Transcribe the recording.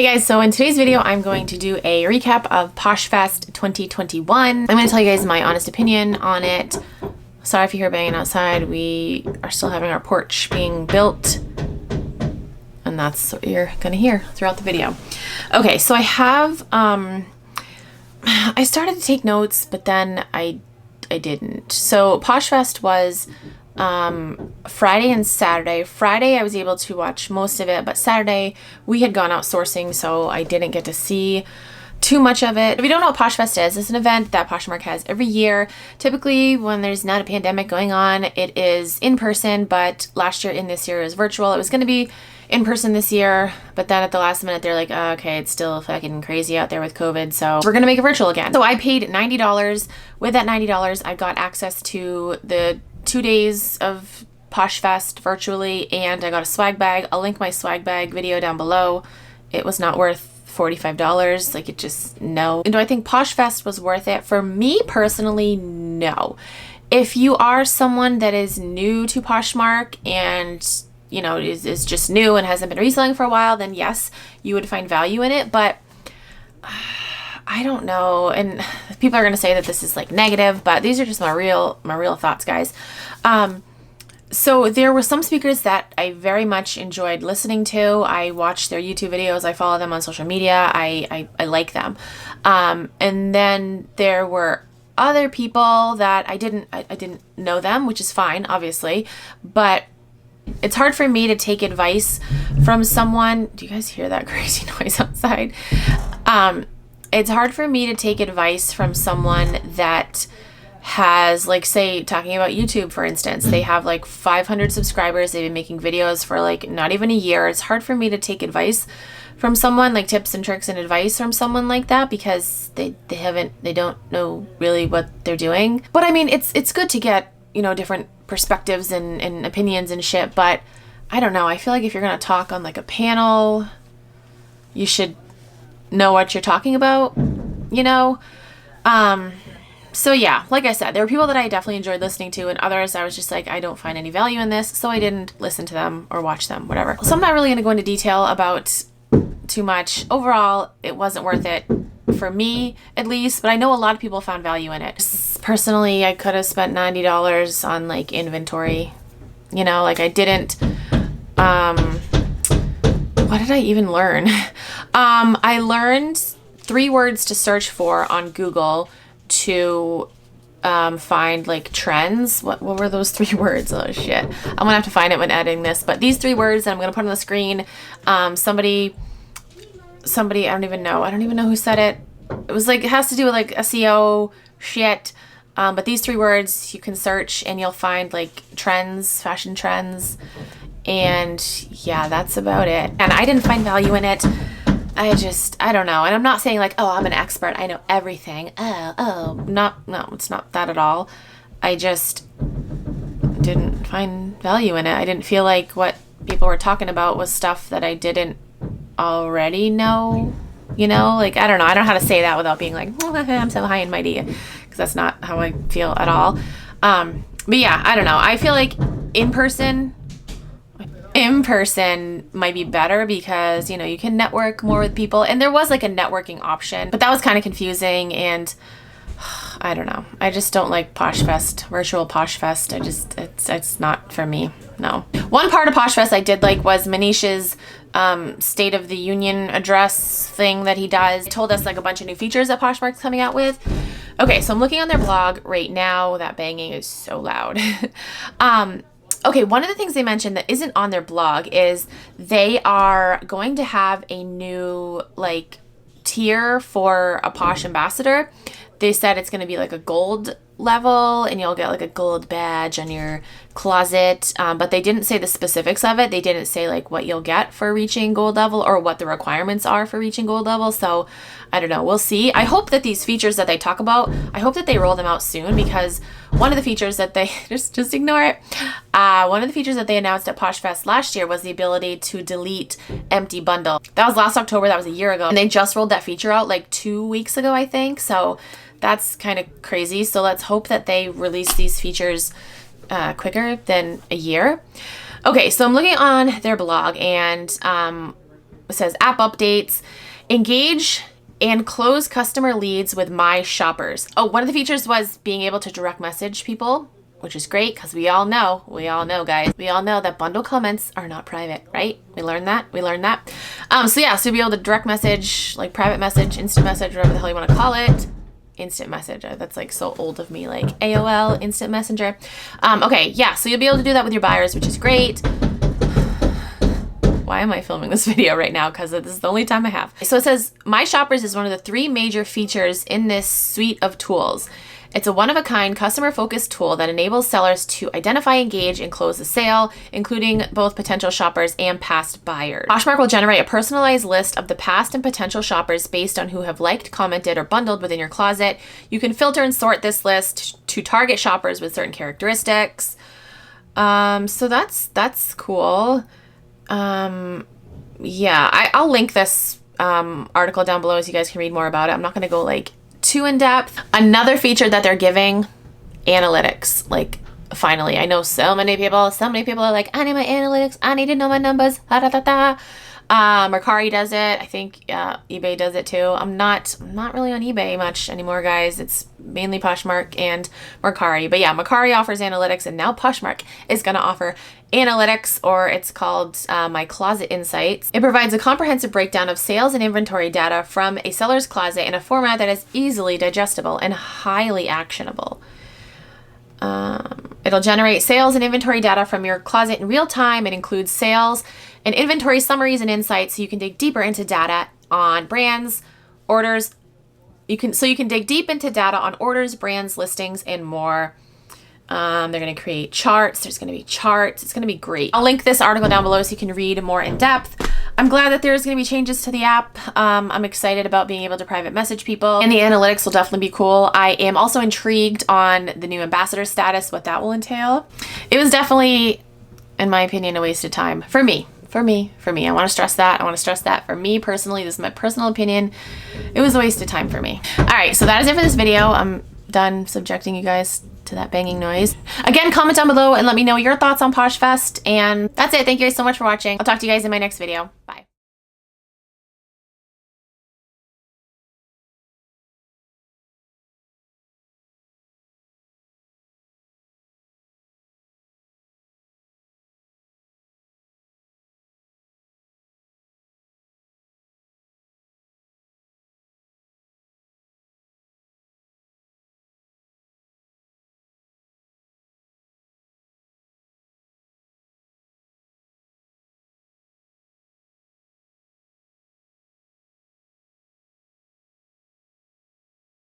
Hey guys, so in today's video, I'm going to do a recap of Posh Fest 2021. I'm going to tell you guys my honest opinion on it. Sorry if you hear banging outside. We are still having our porch being built, and that's what you're going to hear throughout the video. Okay, so I have, I started to take notes, but then I didn't. So Posh Fest was Friday and Saturday. Friday I was able to watch most of it, but Saturday we had gone out sourcing, so I didn't get to see too much of it. If you don't know what Posh Fest is, it's an event that Poshmark has every year. Typically when there's not a pandemic going on, it is in person, but last year and this year is virtual. It was going to be in person this year, but then at the last minute they're like, oh, okay, it's still fucking crazy out there with COVID, so we're gonna make it virtual again. So I paid $90. With that $90 I got access to the 2 days of Posh Fest virtually, and I got a swag bag. I'll link my swag bag video down below. It was not worth $45. Like, it just, no. And do I think Posh Fest was worth it? For me personally, no. If you are someone that is new to Poshmark and you know, is just new and hasn't been reselling for a while, then yes, you would find value in it. But I don't know, and people are going to say that this is like negative, but these are just my real thoughts, guys. So there were some speakers that I very much enjoyed listening to. I watched their YouTube videos. I follow them on social media. I like them. And then there were other people that I didn't know them, which is fine, obviously, but it's hard for me to take advice from someone. Do you guys hear that crazy noise outside? It's hard for me to take advice from someone that has, like, say, talking about YouTube, for instance. They have like 500 subscribers. They've been making videos for like not even a year. It's hard for me to take advice from someone, like tips and tricks and advice from someone like that, because they don't know really what they're doing. But I mean, it's good to get, you know, different perspectives and opinions and shit, but I don't know. I feel like if you're gonna talk on like a panel, you should know what you're talking about, you know? So yeah, like I said, there were people that I definitely enjoyed listening to, and others I was just like, I don't find any value in this, so I didn't listen to them or watch them, whatever. So I'm not really gonna go into detail about too much. Overall, it wasn't worth it for me, at least, but I know a lot of people found value in it. Personally, I could have spent $90 on like inventory, you know, like I didn't, what did I even learn? I learned 3 words to search for on Google to find like trends. What were those 3 words? Oh shit, I'm gonna have to find it when editing this, but these 3 words that I'm gonna put on the screen, somebody, I don't even know who said it. It was like, it has to do with like SEO shit. But these 3 words you can search and you'll find like trends, fashion trends. And yeah, that's about it. And I didn't find value in it. I don't know. And I'm not saying like, oh, I'm an expert, I know everything. No, it's not that at all. I just didn't find value in it. I didn't feel like what people were talking about was stuff that I didn't already know. You know, like, I don't know. I don't know how to say that without being like, oh, I'm so high and mighty, because that's not how I feel at all. But yeah, I don't know. I feel like in person might be better because, you know, you can network more with people. And there was like a networking option, but that was kind of confusing. And I don't know. I just don't like Posh Fest, virtual Posh Fest. It's not for me. No. One part of Posh Fest I did like was Manish's State of the Union address thing that he does. He told us like a bunch of new features that Poshmark's coming out with. Okay, so I'm looking on their blog right now. That banging is so loud. Okay, one of the things they mentioned that isn't on their blog is they are going to have a new like tier for a Posh ambassador. They said it's going to be like a gold level and you'll get like a gold badge on your closet, but they didn't say the specifics of it. They didn't say like what you'll get for reaching gold level or what the requirements are for reaching gold level. So I don't know, we'll see. I hope that these features that they talk about, I hope that they roll them out soon, because one of the features that they just ignore it. One of the features that they announced at Posh Fest last year was the ability to delete empty bundle. That was last October. That was a year ago, and they just rolled that feature out like 2 weeks ago, I think. So that's kind of crazy. So let's hope that they release these features quicker than a year. Okay, so I'm looking on their blog, and It says app updates, engage and close customer leads with my shoppers. Oh, one of the features was being able to direct message people, which is great because we all know, guys, we all know that bundle comments are not private, right? We learned that. So yeah, so you'll be able to direct message, like private message, instant message, whatever the hell you want to call it. Instant message. That's like so old of me, like AOL, instant messenger. Okay, yeah, so you'll be able to do that with your buyers, which is great. Why am I filming this video right now? Because this is the only time I have. So it says, My Shoppers is one of the 3 major features in this suite of tools. It's a one-of-a-kind, customer-focused tool that enables sellers to identify, engage, and close a sale, including both potential shoppers and past buyers. Poshmark will generate a personalized list of the past and potential shoppers based on who have liked, commented, or bundled within your closet. You can filter and sort this list to target shoppers with certain characteristics. So that's cool. Yeah, I'll link this article down below so you guys can read more about it. I'm not going to go like too in depth. Another feature that they're giving, analytics. Like, finally, I know so many people are like, I need my analytics, I need to know my numbers. Mercari does it. I think eBay does it too. I'm not really on eBay much anymore, guys. It's mainly Poshmark and Mercari. But yeah, Mercari offers analytics, and now Poshmark is going to offer analytics, or it's called My Closet Insights. It provides a comprehensive breakdown of sales and inventory data from a seller's closet in a format that is easily digestible and highly actionable. It'll generate sales and inventory data from your closet in real time. It includes sales and inventory summaries and insights, so you can dig deeper into data on brands, orders. You can dig deep into data on orders, brands, listings, and more. They're going to create charts. There's going to be charts. It's going to be great. I'll link this article down below so you can read more in depth. I'm glad that there's going to be changes to the app. I'm excited about being able to private message people, and the analytics will definitely be cool. I am also intrigued on the new ambassador status, what that will entail. It was definitely, in my opinion, a waste of time for me. I want to stress that. For me personally, this is my personal opinion. It was a waste of time for me. All right, so that is it for this video. I'm done subjecting you guys to that banging noise. Again, comment down below and let me know your thoughts on PoshFest. And that's it. Thank you guys so much for watching. I'll talk to you guys in my next video. Bye.